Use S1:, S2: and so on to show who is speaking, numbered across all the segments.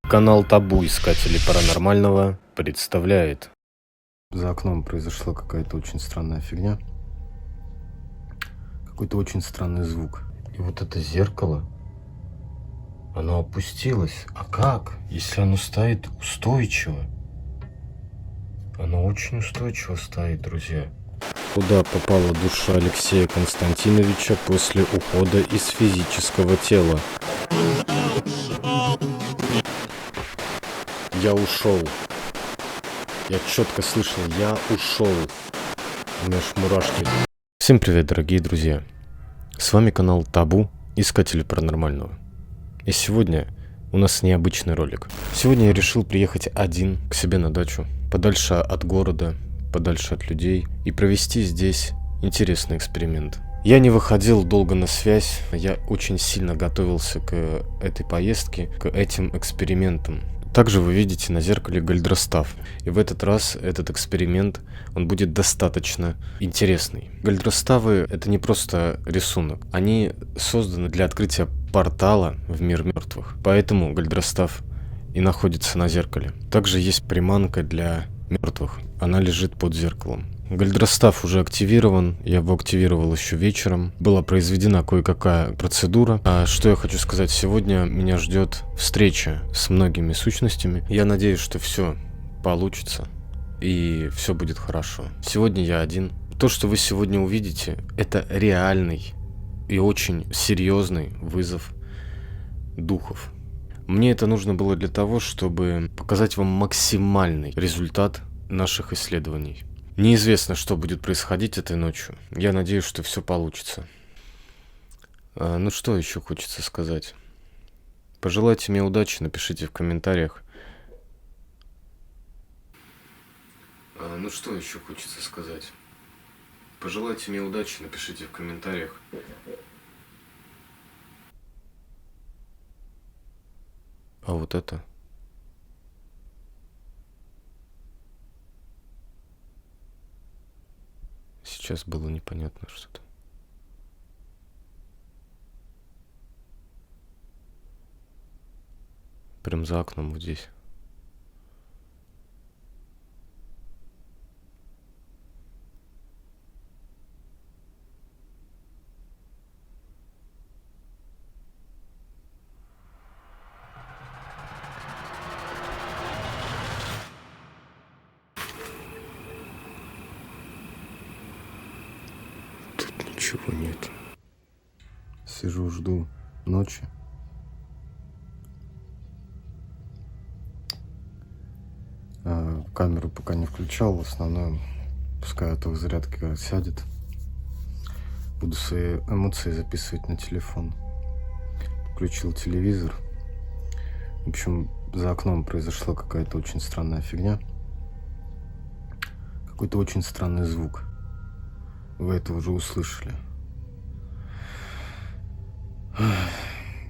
S1: Канал Табу Искатели Паранормального представляет. За окном произошла какая-то очень странная фигня. Какой-то очень странный звук. И вот это зеркало, оно опустилось. А как? Если оно стоит устойчиво? Оно очень устойчиво стоит, друзья. Куда попала душа Алексея Константиновича после ухода из физического тела? Я ушел. Я четко слышал, я ушел. У меня аж мурашки. Всем привет, дорогие друзья. С вами канал Табу Искатели Паранормального. И сегодня у нас необычный ролик. Сегодня я решил приехать один к себе на дачу, подальше от города, подальше от людей, и провести здесь интересный эксперимент. Я не выходил долго на связь, я очень сильно готовился к этой поездке, к этим экспериментам. Также вы видите на зеркале гальдростав. И в этот раз этот эксперимент, он будет достаточно интересный. Гальдроставы — это не просто рисунок. Они созданы для открытия портала в мир мертвых. Поэтому гальдростав и находится на зеркале. Также есть приманка для мертвых. Она лежит под зеркалом. Гальдростав уже активирован, я его активировал еще вечером. Была произведена кое-какая процедура. А что я хочу сказать, сегодня меня ждет встреча с многими сущностями. Я надеюсь, что все получится и все будет хорошо. Сегодня я один. То, что вы сегодня увидите, это реальный и очень серьезный вызов духов. Мне это нужно было для того, чтобы показать вам максимальный результат наших исследований. Неизвестно, что будет происходить этой ночью. Я надеюсь, что все получится. Ну что еще хочется сказать? Пожелайте мне удачи, напишите в комментариях. Ну что еще хочется сказать? Пожелайте мне удачи, напишите в комментариях. А вот это... Сейчас было непонятно что-то. Прям за окном вот здесь. Тут ничего нет. Сижу, жду ночи. Камеру пока не включал, в основном пускай эта зарядка сядет. Буду свои эмоции записывать на телефон. Включил телевизор. В общем, за окном произошла какая-то очень странная фигня. Какой-то очень странный звук. Вы это уже услышали.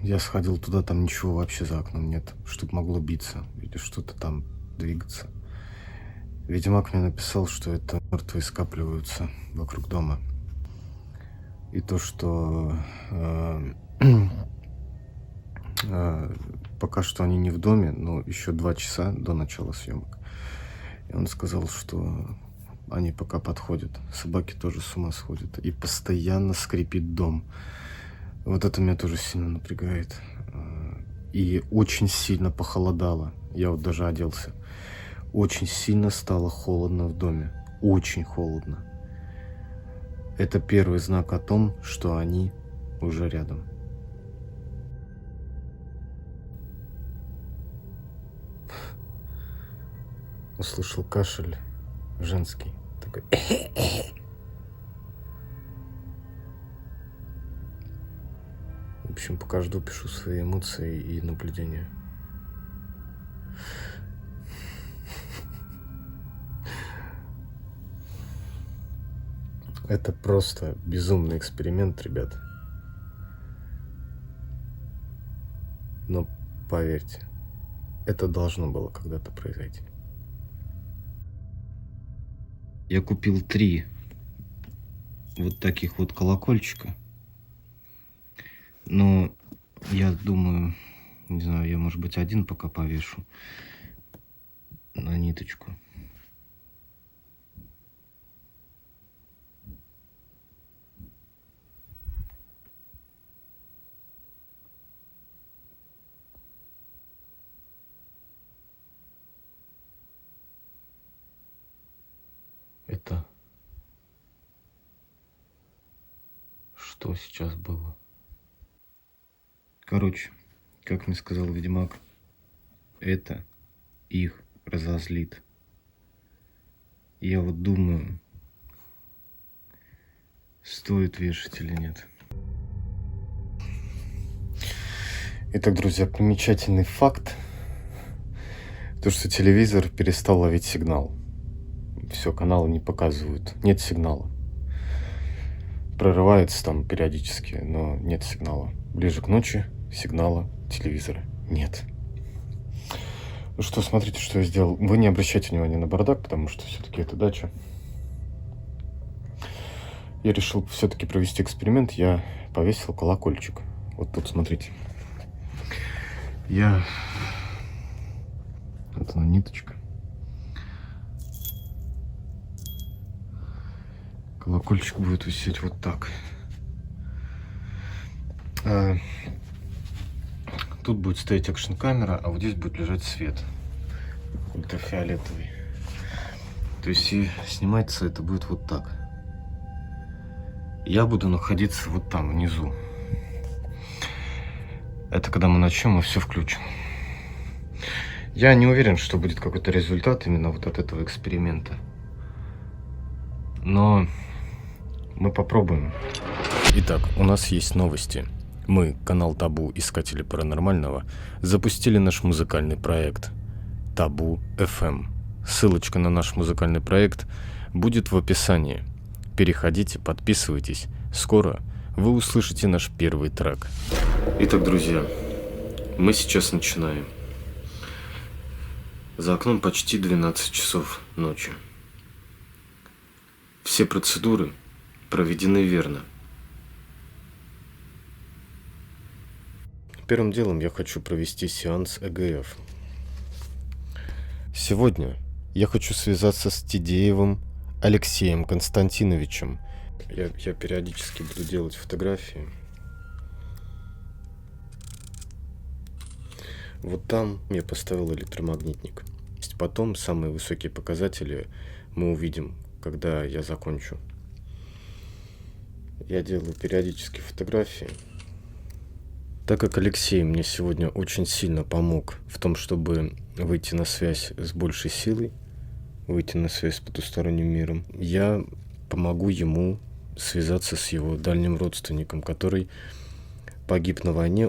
S1: Я сходил туда, там ничего вообще за окном нет, чтобы могло биться или что-то там двигаться. Ведьмак мне написал, что это мертвые скапливаются вокруг дома. И то, что пока что они не в доме, но еще 2 часа до начала съемок. И он сказал, что они пока подходят. Собаки тоже с ума сходят. И постоянно скрипит дом. Вот это меня тоже сильно напрягает. И очень сильно похолодало. Я вот даже оделся. Очень сильно стало холодно в доме. Очень холодно. Это первый знак о том, что они уже рядом. Услышал кашель женский. Такой... В общем, пока жду, пишу свои эмоции и наблюдения. Это просто безумный эксперимент, ребят. Но поверьте, это должно было когда-то произойти. Я купил 3 вот таких вот колокольчика. Но я думаю, Не знаю, я, может быть, один пока повешу на ниточку. Это что сейчас было? Короче, как мне сказал Ведьмак, это их разозлит. Я вот думаю, стоит вешать или нет. Итак, друзья, примечательный факт. То, что телевизор перестал ловить сигнал. Все, каналы не показывают. Нет сигнала. Прорывается там периодически, но нет сигнала. Ближе к ночи сигнала телевизора нет. Ну что, смотрите, что я сделал. Вы не обращайте внимания на бардак, потому что все-таки это дача. Я решил все-таки провести эксперимент. Я повесил колокольчик. Вот тут, смотрите. Вот она, ниточка. Колокольчик будет висеть вот так. Тут будет стоять экшн-камера, а вот здесь будет лежать свет. Ультрафиолетовый. То есть и сниматься это будет вот так. Я буду находиться вот там, внизу. Это когда мы начнем, мы все включим. Я не уверен, что будет какой-то результат именно вот от этого эксперимента. Но мы попробуем. Итак, у нас есть новости. Мы, канал Табу, Искатели Паранормального, запустили наш музыкальный проект Табу FM. Ссылочка на наш музыкальный проект будет в описании. Переходите, подписывайтесь. Скоро вы услышите наш первый трек. Итак, друзья, мы сейчас начинаем. За окном почти 12 часов ночи. Все процедуры проведены верно. Первым делом я хочу провести сеанс ЭГФ. Сегодня я хочу связаться с Тидеевым Алексеем Константиновичем. Я периодически буду делать фотографии. Вот там я поставил электромагнитник. Потом самые высокие показатели мы увидим, когда я закончу. Я делаю периодически фотографии. Так как Алексей мне сегодня очень сильно помог в том, чтобы выйти на связь с большей силой, выйти на связь с потусторонним миром, я помогу ему связаться с его дальним родственником, который погиб на войне.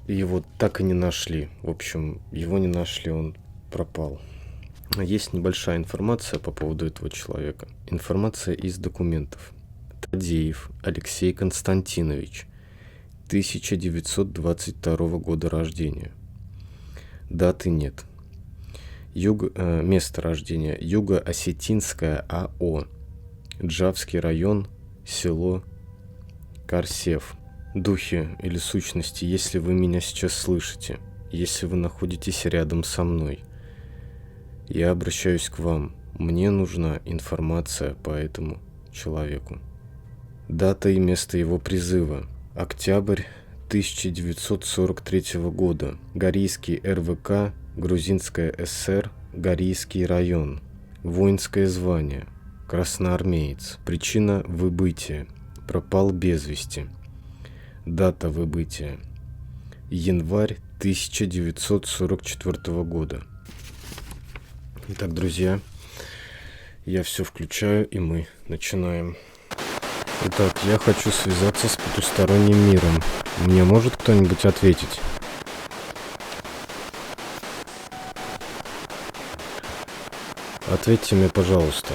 S1: Его так и не нашли. В общем, его не нашли, он пропал. Есть небольшая информация по поводу этого человека. Информация из документов. Тадеев Алексей Константинович, 1922 года рождения. Даты нет. Место рождения: Юго-Осетинская АО, Джавский район, село Карсев. Духи или сущности, если вы меня сейчас слышите, если вы находитесь рядом со мной, я обращаюсь к вам. Мне нужна информация по этому человеку. Дата и место его призыва: октябрь 1943 года. Горийский РВК, Грузинская ССР, Горийский район. Воинское звание: красноармеец. Причина выбытия: пропал без вести. Дата выбытия: январь 1944 года. Итак, друзья, я все включаю, и мы начинаем. Итак, я хочу связаться с потусторонним миром. Мне может кто-нибудь ответить? Ответьте мне, пожалуйста.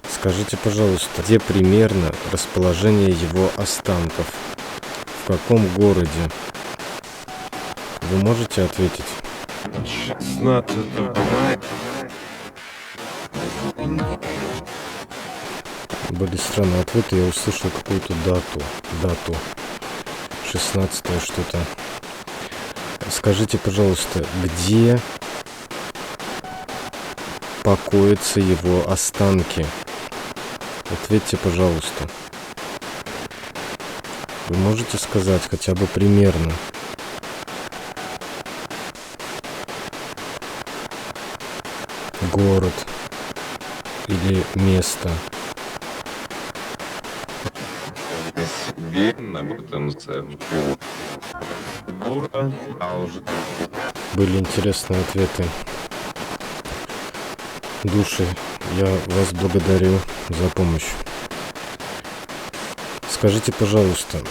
S1: Скажите, пожалуйста, где примерно расположение его останков? В каком городе? Вы можете ответить?
S2: 16 мая.
S1: Были странные ответы, я услышал какую-то дату 16 что-то. Скажите, пожалуйста, где покоятся его останки? Ответьте, пожалуйста. Вы можете сказать хотя бы примерно? Город или место? Были интересные ответы. Души, я вас благодарю за помощь. Скажите, пожалуйста,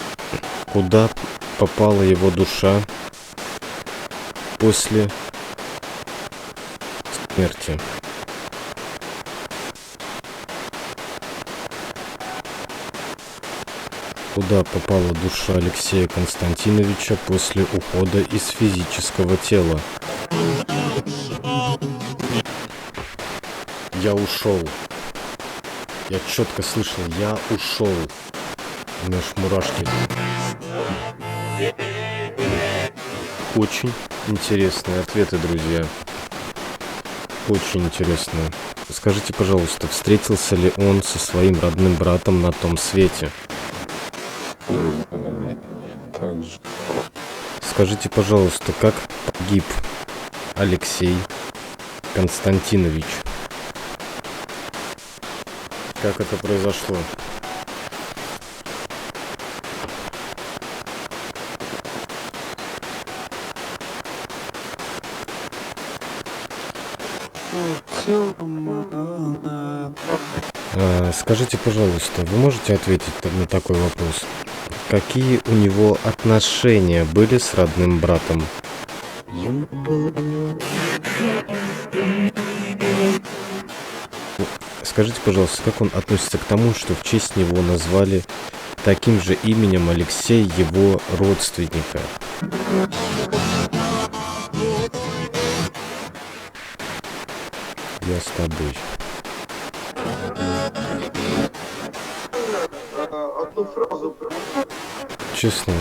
S1: куда попала его душа после смерти? Куда попала душа Алексея Константиновича после ухода из физического тела? Я ушел. Я четко слышал, я ушел. У меня аж мурашки. Очень интересные ответы, друзья. Очень интересные. Скажите, пожалуйста, встретился ли он со своим родным братом на том свете? Скажите, пожалуйста, как погиб Алексей Константинович? Как это произошло? Скажите, пожалуйста, вы можете ответить на такой вопрос? Какие у него отношения были с родным братом? Скажите, пожалуйста, как он относится к тому, что в честь него назвали таким же именем Алексей его родственника? Я с тобой. Честно,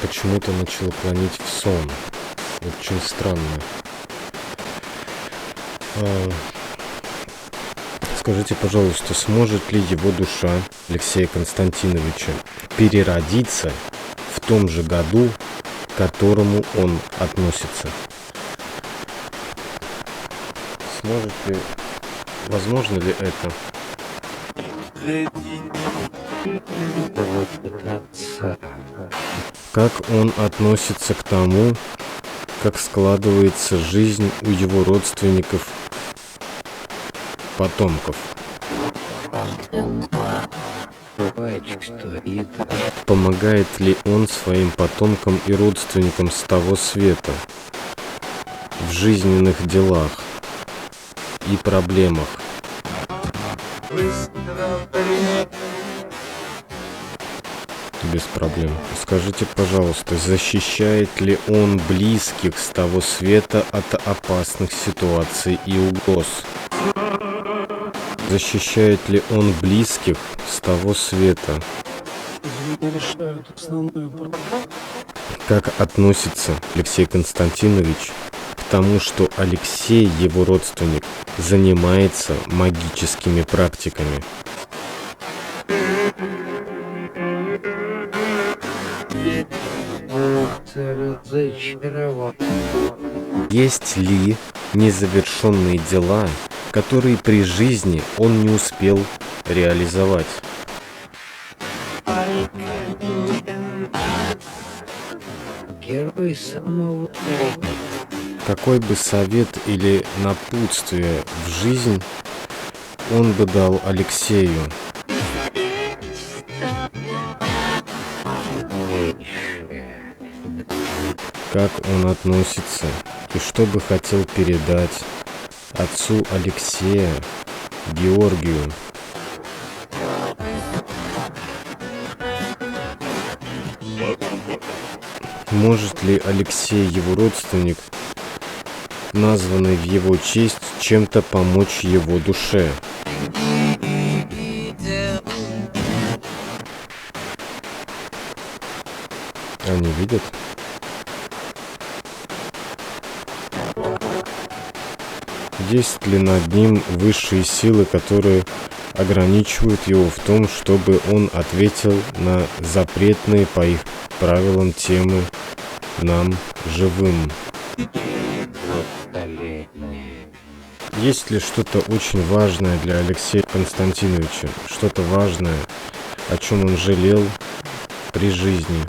S1: почему-то начало клонить в сон. Очень странно. Скажите, пожалуйста, сможет ли его душа Алексея Константиновича переродиться в том же году, к которому он относится? Сможет ли, возможно ли это? Как он относится к тому, как складывается жизнь у его родственников, потомков? Помогает ли он своим потомкам и родственникам с того света в жизненных делах и проблемах? Без проблем. Скажите, пожалуйста, защищает ли он близких с того света от опасных ситуаций и угроз? Защищает ли он близких с того света? Как относится Алексей Константинович к тому, что Алексей, его родственник, занимается магическими практиками? Есть ли незавершенные дела, которые при жизни он не успел реализовать? Какой бы совет или напутствие в жизнь он бы дал Алексею? Как он относится и что бы хотел передать отцу Алексея, Георгию? Может ли Алексей, его родственник, названный в его честь, чем-то помочь его душе? Они видят. Есть ли над ним высшие силы, которые ограничивают его в том, чтобы он ответил на запретные по их правилам темы нам, живым? Есть ли что-то очень важное для Алексея Константиновича? Что-то важное, о чем он жалел при жизни?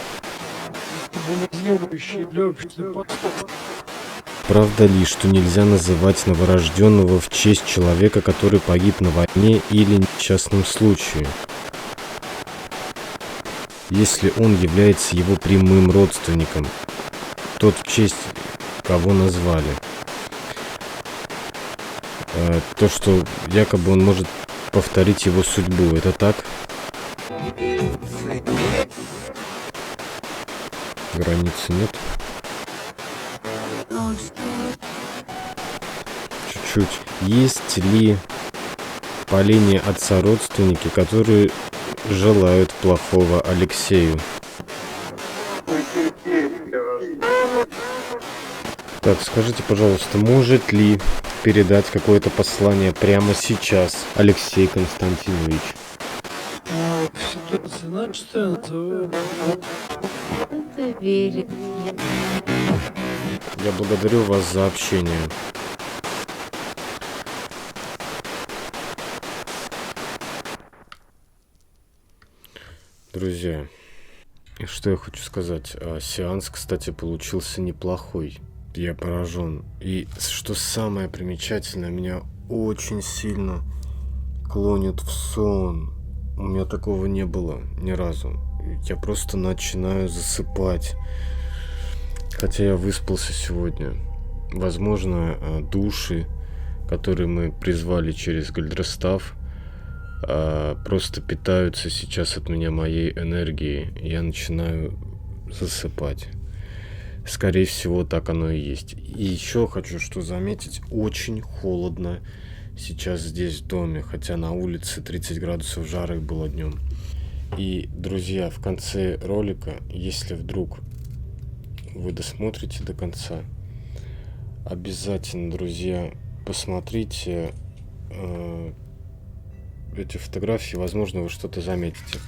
S1: Правда ли, что нельзя называть новорожденного в честь человека, который погиб на войне или несчастном случае, если он является его прямым родственником, тот, в честь кого назвали? То, что якобы он может повторить его судьбу, это так? Границы нет. Чуть-чуть. Есть ли по линии отца родственники, которые желают плохого Алексею? Так, скажите, пожалуйста, может ли передать какое-то послание прямо сейчас Алексей Константинович? Я благодарю вас за общение. Друзья, и что я хочу сказать? Сеанс, кстати, получился неплохой. Я поражен. И что самое примечательное, меня очень сильно клонит в сон. У меня такого не было ни разу. Я просто начинаю засыпать. Хотя я выспался сегодня. Возможно, души, которые мы призвали через Гальдрастав, просто питаются сейчас от меня моей энергией. Я начинаю засыпать. Скорее всего, так оно и есть. И еще хочу что заметить. Очень холодно сейчас здесь в доме. Хотя на улице 30 градусов жары было днем. И, друзья, в конце ролика, если вдруг вы досмотрите до конца, обязательно, друзья, посмотрите эти фотографии. Возможно, вы что-то заметите.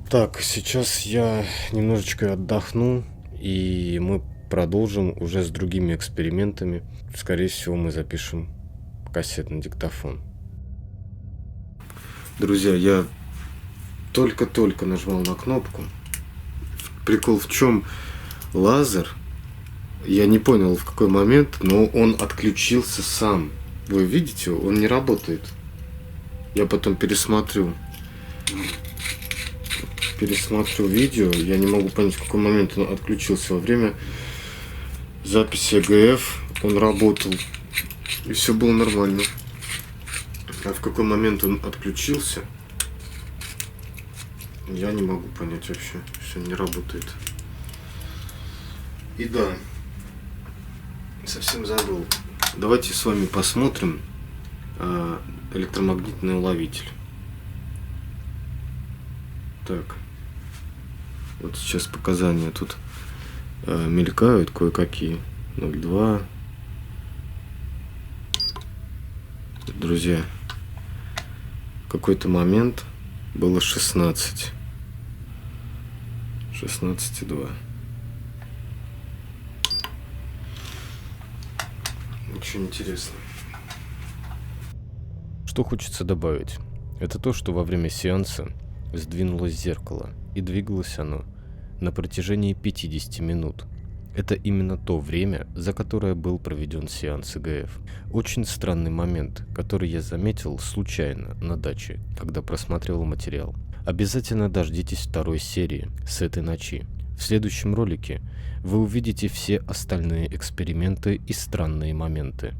S1: Так, сейчас я немножечко отдохну, и мы продолжим уже с другими экспериментами. Скорее всего, мы запишем кассетный диктофон. Друзья, я только-только нажал на кнопку. Прикол в чем? Лазер, я не понял в какой момент, но он отключился сам. Вы видите, он не работает. Я потом пересмотрю видео, я не могу понять, в какой момент он отключился. Во время записи ЭГФ он работал, и все было нормально. А в какой момент он отключился, я не могу понять вообще. Все не работает. И да, совсем забыл. Давайте с вами посмотрим электромагнитный уловитель. Так. Вот сейчас показания тут мелькают кое-какие. 0,2. Друзья, в какой-то момент было 16. 16,2. Очень интересно. Что хочется добавить? Это то, что во время сеанса сдвинулось зеркало, и двигалось оно на протяжении 50 минут. Это именно то время, за которое был проведен сеанс ЭГФ. Очень странный момент, который я заметил случайно на даче, когда просматривал материал. Обязательно дождитесь второй серии с этой ночи. В следующем ролике вы увидите все остальные эксперименты и странные моменты.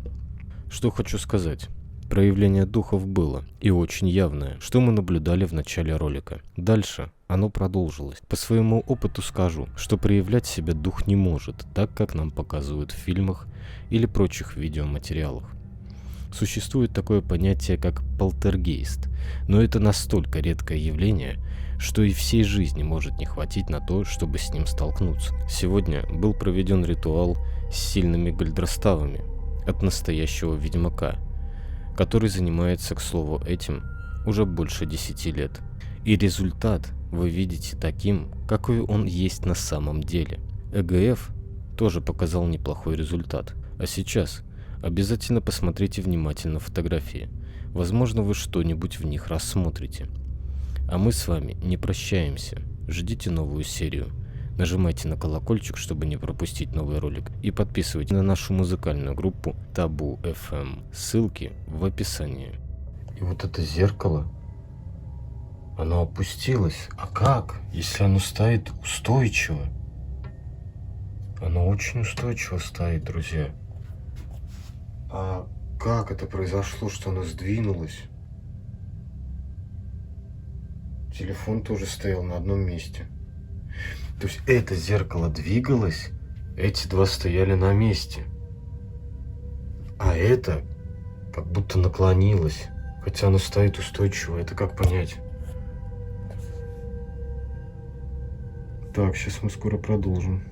S1: Что хочу сказать. Проявление духов было, и очень явное, что мы наблюдали в начале ролика. Дальше оно продолжилось. По своему опыту скажу, что проявлять себя дух не может, так как нам показывают в фильмах или прочих видеоматериалах. Существует такое понятие, как полтергейст, но это настолько редкое явление, что и всей жизни может не хватить на то, чтобы с ним столкнуться. Сегодня был проведен ритуал с сильными гальдроставами от настоящего ведьмака, который занимается, к слову, этим уже больше 10 лет. И результат вы видите таким, какой он есть на самом деле. ЭГФ тоже показал неплохой результат. А сейчас обязательно посмотрите внимательно фотографии. Возможно, вы что-нибудь в них рассмотрите. А мы с вами не прощаемся. Ждите новую серию. Нажимайте на колокольчик, чтобы не пропустить новый ролик. И подписывайтесь на нашу музыкальную группу Табу FM. Ссылки в описании. И вот это зеркало, оно опустилось. А как, если оно стоит устойчиво? Оно очень устойчиво стоит, друзья. А как это произошло, что оно сдвинулось? Телефон тоже стоял на одном месте. То есть это зеркало двигалось, эти два стояли на месте. А это как будто наклонилось, хотя оно стоит устойчиво. Это как понять? Так, сейчас мы скоро продолжим.